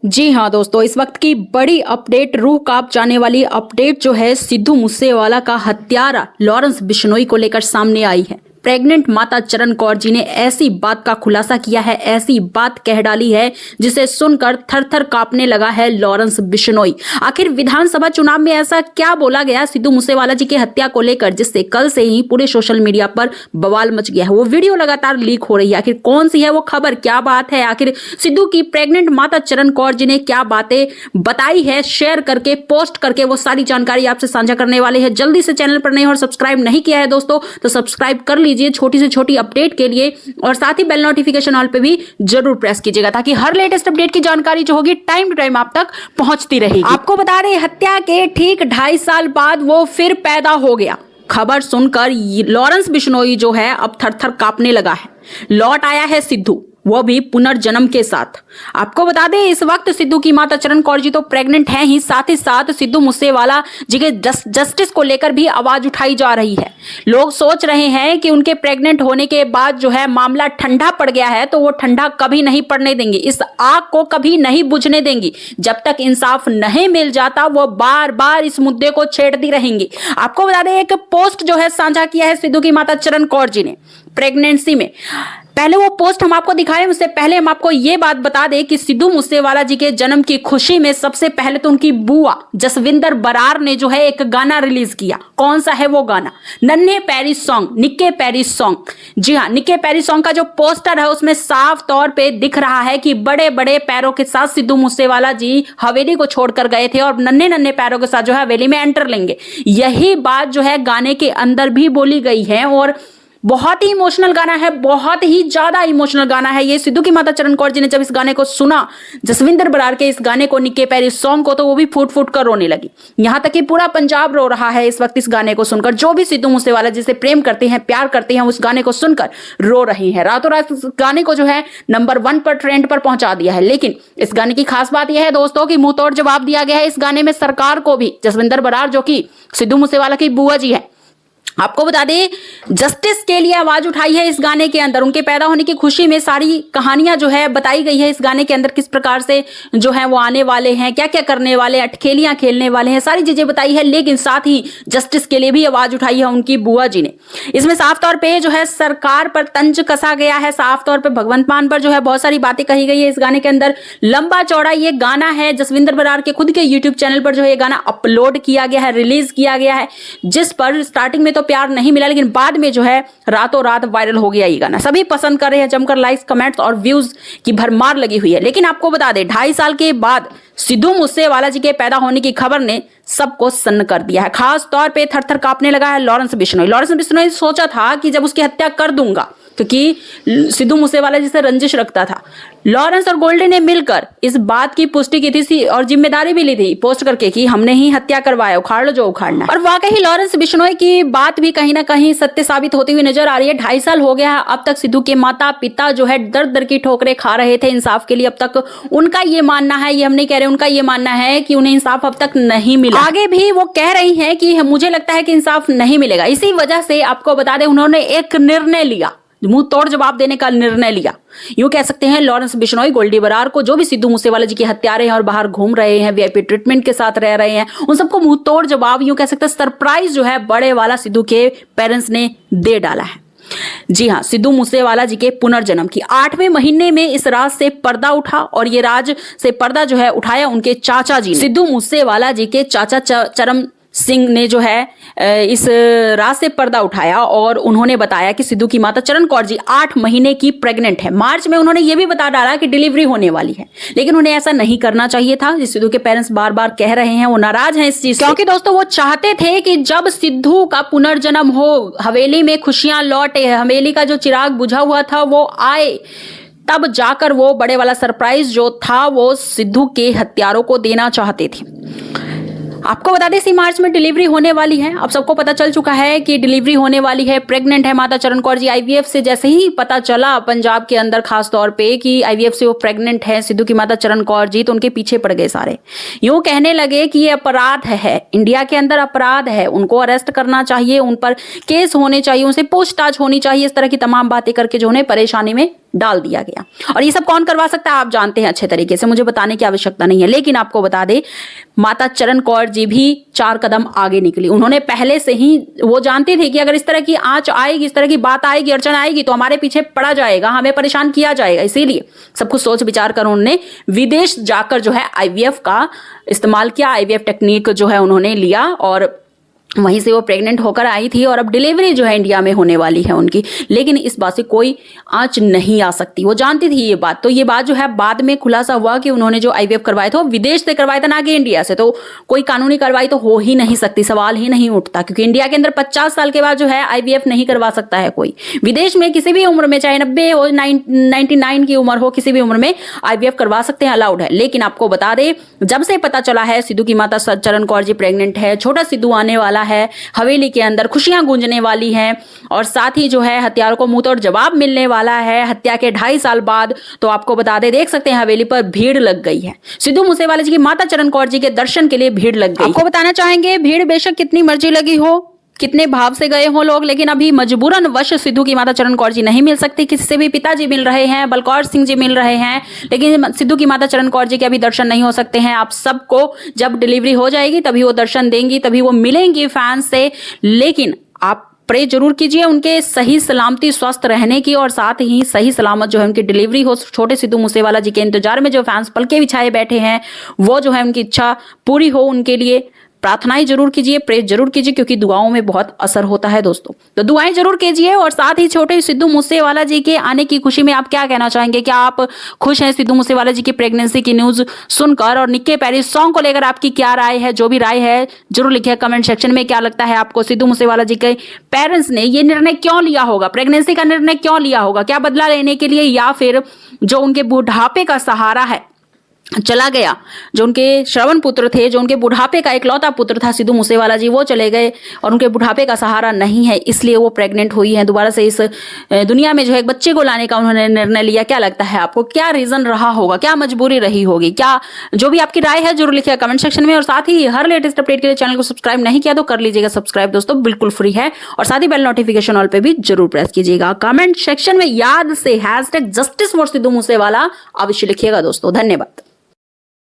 जी हाँ दोस्तों, इस वक्त की बड़ी अपडेट, रूह कांप जाने वाली अपडेट जो है सिद्धू मूसेवाला का हत्यारा लॉरेंस बिश्नोई को लेकर सामने आई है। प्रेग्नेंट माता चरण कौर जी ने ऐसी बात का खुलासा किया है, ऐसी बात कह डाली है जिसे सुनकर थर थर कांपने लगा है लॉरेंस बिश्नोई। आखिर विधानसभा चुनाव में ऐसा क्या बोला गया सिद्धू मूसेवाला जी की हत्या को लेकर जिससे कल से ही पूरे सोशल मीडिया पर बवाल मच गया है। वो वीडियो लगातार लीक हो रही है। आखिर कौन सी है वो खबर, क्या बात है, आखिर सिद्धू की प्रेग्नेंट माता चरण कौर जी ने क्या बातें बताई है, शेयर करके पोस्ट करके वो सारी जानकारी आपसे साझा करने वाले हैं। जल्दी से चैनल पर नए और सब्सक्राइब नहीं किया है दोस्तों तो सब्सक्राइब कर लीजिए छोटी से छोटी अपडेट के लिए, और साथ ही बेल नोटिफिकेशन ऑल पे भी जरूर प्रेस कीजिएगा ताकि हर लेटेस्ट अपडेट की जानकारी जो होगी टाइम टू टाइम आप तक पहुंचती रहेगी। आपको बता दें, हत्या के ठीक 2.5 साल बाद वो फिर पैदा हो गया। खबर सुनकर लॉरेंस बिश्नोई जो है अब थर थर कांपने लगा है। लौट आया है सिद्धू, वो भी पुनर्जन्म के साथ। आपको बता दें, इस वक्त सिद्धू की माता चरण कौर जी तो प्रेग्नेंट हैं ही, साथ ही साथ सिद्धू मूसेवाला जी के जस्टिस को लेकर भी आवाज उठाई जा रही है। लोग सोच रहे हैं कि उनके प्रेग्नेंट होने के बाद जो है मामला ठंडा पड़ गया है, तो वो ठंडा कभी नहीं पड़ने देंगे, इस आग को कभी नहीं बुझने देंगी। जब तक इंसाफ नहीं मिल जाता वो बार बार इस मुद्दे को छेड़ती रहेंगी। आपको बता दें, एक पोस्ट जो है साझा किया है सिद्धू की माता चरण कौर जी ने प्रेगनेंसी में। पहले वो पोस्ट हम आपको दिखाएं, उससे पहले हम आपको ये बात बता दें कि सिद्धू मूसेवाला जी के जन्म की खुशी में सबसे पहले तो उनकी बुआ जसविंदर बरार ने जो है एक गाना रिलीज किया। कौन सा है वो गाना? नन्हे पैरी सॉन्ग, निक्के पैरी सॉन्ग। जी हाँ, निक्के पैरी सॉन्ग का जो पोस्टर है उसमें साफ तौर पे दिख रहा है कि बड़े बड़े पैरों के साथ सिद्धू मूसेवाला जी हवेली को छोड़कर गए थे और नन्हे नन्हे पैरों के साथ जो है हवेली में एंटर लेंगे। यही बात जो है गाने के अंदर भी बोली गई है और बहुत ही इमोशनल गाना है, बहुत ही ज्यादा इमोशनल गाना है ये। सिद्धू की माता चरण कौर जी ने जब इस गाने को सुना, जसविंदर बरार के इस गाने को, निक्के पैरी सॉन्ग को, तो वो भी फूट फूट कर रोने लगी। यहां तक कि पूरा पंजाब रो रहा है इस वक्त इस गाने को सुनकर। जो भी सिद्धू मूसेवाला जिसे प्रेम करते हैं, प्यार करते हैं, उस गाने को सुनकर रो रही हैं। रातों रात इस गाने को जो है नंबर 1 पर ट्रेंड पर पहुंचा दिया है। लेकिन इस गाने की खास बात यह है दोस्तों कि मुंह तोड़ जवाब दिया गया है इस गाने में सरकार को भी। जसविंदर बरार जो कि सिद्धू मूसेवाला की बुआ जी है, आपको बता दें, जस्टिस के लिए आवाज उठाई है इस गाने के अंदर। उनके पैदा होने की खुशी में सारी कहानियां जो है बताई गई है इस गाने के अंदर, किस प्रकार से जो है वो आने वाले हैं, क्या क्या करने वाले हैं, अटखेलियां खेलने वाले हैं, सारी चीजें बताई है। लेकिन साथ ही जस्टिस के लिए भी आवाज उठाई है उनकी बुआ जी ने। इसमें साफ तौर पर जो है सरकार पर तंज कसा गया है, साफ तौर पर भगवंत मान पर जो है बहुत सारी बातें कही गई है इस गाने के अंदर। लंबा चौड़ा ये गाना है, जसविंदर बरार के खुद के यूट्यूब चैनल पर जो है ये गाना अपलोड किया गया है, रिलीज किया गया है, जिस पर स्टार्टिंग में तो प्यार नहीं मिला, लेकिन बाद में जो है रातों रात वायरल हो गया ये गाना। सभी पसंद कर रहे हैं, जमकर लाइक्स, कमेंट्स और व्यूज की भरमार लगी हुई है। लेकिन आपको बता दें, 2.5 साल के बाद सिद्धू मूसेवाला जी के पैदा होने की खबर ने सबको सन्न कर दिया है। खास तौर पे थर थर कांपने लगा है लॉरेंस बिश्नोई। लॉरेंस बिश्नोई सोचा था कि जब उसकी हत्या कर दूंगा, क्योंकि सिद्धू मूसेवाला जी से रंजिश रखता था, लॉरेंस और गोल्डी ने मिलकर इस बात की पुष्टि की थी और जिम्मेदारी भी ली थी पोस्ट करके कि हमने ही हत्या करवाया, उखाड़ लो जो उखाड़ना। और वाकई लॉरेंस बिश्नोई की बात भी कहीं ना कहीं सत्य साबित होती हुई नजर आ रही है। 2.5 साल हो गया है, अब तक सिद्धू के माता पिता जो है दर दर की ठोकरें खा रहे थे इंसाफ के लिए। अब तक उनका ये मानना है, ये हम नहीं कह रहे, उनका ये मानना है कि उन्हें इंसाफ अब तक नहीं मिला। आगे भी वो कह रही हैं कि मुझे लगता है कि इंसाफ नहीं मिलेगा। इसी वजह से आपको बता दें, उन्होंने एक निर्णय लिया, मुंह तोड़ जवाब देने का निर्णय लिया। यूं कह सकते हैं, लॉरेंस बिश्नोई गोल्डी बरार को, जो भी सिद्धू मूसेवाला जी के हत्यारे हैं और बाहर घूम रहे हैं, वीआईपी ट्रीटमेंट के साथ रह रहे हैं, उन सबको मुंह तोड़ जवाब, यूं कह सकते हैं सरप्राइज जो है बड़े वाला सिद्धू के पेरेंट्स ने दे डाला है। जी हाँ, सिद्धू मूसेवाला जी के पुनर्जन्म की 8वें महीने में इस राज से पर्दा उठा और ये राज से पर्दा जो है उठाया उनके चाचा जी। सिद्धू मूसेवाला जी के चाचा चरण सिंह ने जो है इस राज से पर्दा उठाया और उन्होंने बताया कि सिद्धू की माता चरण कौर जी 8 महीने की प्रेग्नेंट है। मार्च में उन्होंने ये भी बता डाला कि डिलीवरी होने वाली है, लेकिन उन्हें ऐसा नहीं करना चाहिए था। जिस सिद्धू के पेरेंट्स बार बार कह रहे हैं, वो नाराज हैं इस चीज से, क्योंकि दोस्तों वो चाहते थे कि जब सिद्धू का पुनर्जन्म हो, हवेली में खुशियां लौटे, हवेली का जो चिराग बुझा हुआ था वो आए, तब जाकर वो बड़े वाला सरप्राइज जो था वो सिद्धू के हत्यारों को देना चाहते थे। आपको बता दें, इसी मार्च में डिलीवरी होने वाली है। अब सबको पता चल चुका है कि डिलीवरी होने वाली है, प्रेग्नेंट है माता चरण कौर जी। आईवीएफ से जैसे ही पता चला पंजाब के अंदर खास तौर पे कि आईवीएफ से वो प्रेग्नेंट है सिद्धू की माता चरण कौर जी, तो उनके पीछे पड़ गए सारे। यूं कहने लगे कि ये अपराध है, इंडिया के अंदर अपराध है, उनको अरेस्ट करना चाहिए, उन पर केस होने चाहिए, उनसे पूछताछ होनी चाहिए, इस तरह की तमाम बातें करके जो उन्हें परेशानी में डाल दिया गया। और ये सब कौन करवा सकता है आप जानते हैं अच्छे तरीके से, मुझे बताने की आवश्यकता नहीं है। लेकिन आपको बता दें, माता चरण कौर जी भी 4 कदम आगे निकली। उन्होंने पहले से ही वो जानते थे कि अगर इस तरह की आंच आएगी, इस तरह की बात आएगी, अड़चन आएगी तो हमारे पीछे पड़ा जाएगा, हमें परेशान किया जाएगा। इसीलिए सब कुछ सोच विचार कर उन्होंने विदेश जाकर जो है आईवीएफ का इस्तेमाल किया, आईवीएफ टेक्निक जो है उन्होंने लिया और वहीं से वो प्रेग्नेंट होकर आई थी और अब डिलीवरी जो है इंडिया में होने वाली है उनकी। लेकिन इस बात से कोई आंच नहीं आ सकती, वो जानती थी ये बात। तो ये बात जो है बाद में खुलासा हुआ कि उन्होंने जो आईवीएफ करवाए थे वो विदेश से करवाए थे, ना कि इंडिया से। तो कोई कानूनी कार्रवाई तो हो ही नहीं सकती, सवाल ही नहीं उठता, क्योंकि इंडिया के अंदर 50 साल के बाद जो है आईवीएफ नहीं करवा सकता है कोई। विदेश में किसी भी उम्र में, चाहे 90 हो, 99 की उम्र हो, किसी भी उम्र में आईवीएफ करवा सकते हैं, अलाउड है। लेकिन आपको बता दें, जब से पता चला है सिद्धू की माता चरण कौर जी प्रेग्नेंट है, छोटा सिद्धू आने वाला है, हवेली के अंदर खुशियां गूंजने वाली हैं और साथ ही जो है हत्यारों को मुंह तोड़ जवाब मिलने वाला है हत्या के 2.5 साल बाद, तो आपको बता दे, देख सकते हैं हवेली पर भीड़ लग गई है। सिद्धू मूसेवाला जी की माता चरण कौर जी के दर्शन के लिए भीड़ लग गई। आपको बताना चाहेंगे, भीड़ बेशक कितनी मर्जी लगी हो, कितने भाव से गए हो लोग, लेकिन अभी मजबूरन वश सिद्धू की माता चरण कौर जी नहीं मिल सकती। किसी से भी पिताजी मिल रहे हैं, बलकौर सिंह जी मिल रहे हैं, लेकिन सिद्धू की माता चरण कौर जी के अभी दर्शन नहीं हो सकते हैं। आप सबको जब डिलीवरी हो जाएगी तभी वो दर्शन देंगी, तभी वो मिलेंगी फैंस से। लेकिन आप प्रे जरूर कीजिए उनके सही सलामती स्वस्थ रहने की, और साथ ही सही सलामत जो है उनकी डिलीवरी हो। छोटे सिद्धू मूसेवाला जी के इंतजार में जो फैंस पलके बिछाए बैठे हैं, वो जो है उनकी इच्छा पूरी हो, उनके लिए प्रार्थनाएं जरूर कीजिए, प्रे जरूर कीजिए, क्योंकि दुआओं में बहुत असर होता है दोस्तों। तो दुआएं जरूर कीजिए। और साथ ही छोटे सिद्धू मूसेवाला जी के आने की खुशी में आप क्या कहना चाहेंगे? क्या आप खुश हैं सिद्धू मूसेवाला जी की प्रेगनेंसी की न्यूज सुनकर? और निक्के पैरी सॉन्ग को लेकर आपकी क्या राय है? जो भी राय है जरूर लिखिए कमेंट सेक्शन में। क्या लगता है आपको, सिद्धू मूसेवाला जी के पेरेंट्स ने ये निर्णय क्यों लिया होगा, प्रेगनेंसी का निर्णय क्यों लिया होगा? क्या बदला लेने के लिए, या फिर जो उनके बुढ़ापे का सहारा है चला गया, जो उनके श्रवण पुत्र थे, जो उनके बुढ़ापे का इकलौता पुत्र था सिद्धू मूसेवाला जी, वो चले गए और उनके बुढ़ापे का सहारा नहीं है, इसलिए वो प्रेग्नेंट हुई है दोबारा से इस दुनिया में जो है एक बच्चे को लाने का उन्होंने निर्णय लिया। क्या लगता है आपको, क्या रीजन रहा होगा, क्या मजबूरी रही होगी? क्या जो भी आपकी राय है जरूर लिखिए कमेंट सेक्शन में। और साथ ही हर लेटेस्ट अपडेट के लिए चैनल को सब्सक्राइब नहीं किया तो कर लीजिएगा सब्सक्राइब दोस्तों, बिल्कुल फ्री है। और साथ ही बेल नोटिफिकेशन ऑल पे भी जरूर प्रेस कीजिएगा। कमेंट सेक्शन में याद से #जस्टिस फॉर सिद्धू मूसेवाला अवश्य लिखिएगा दोस्तों। धन्यवाद।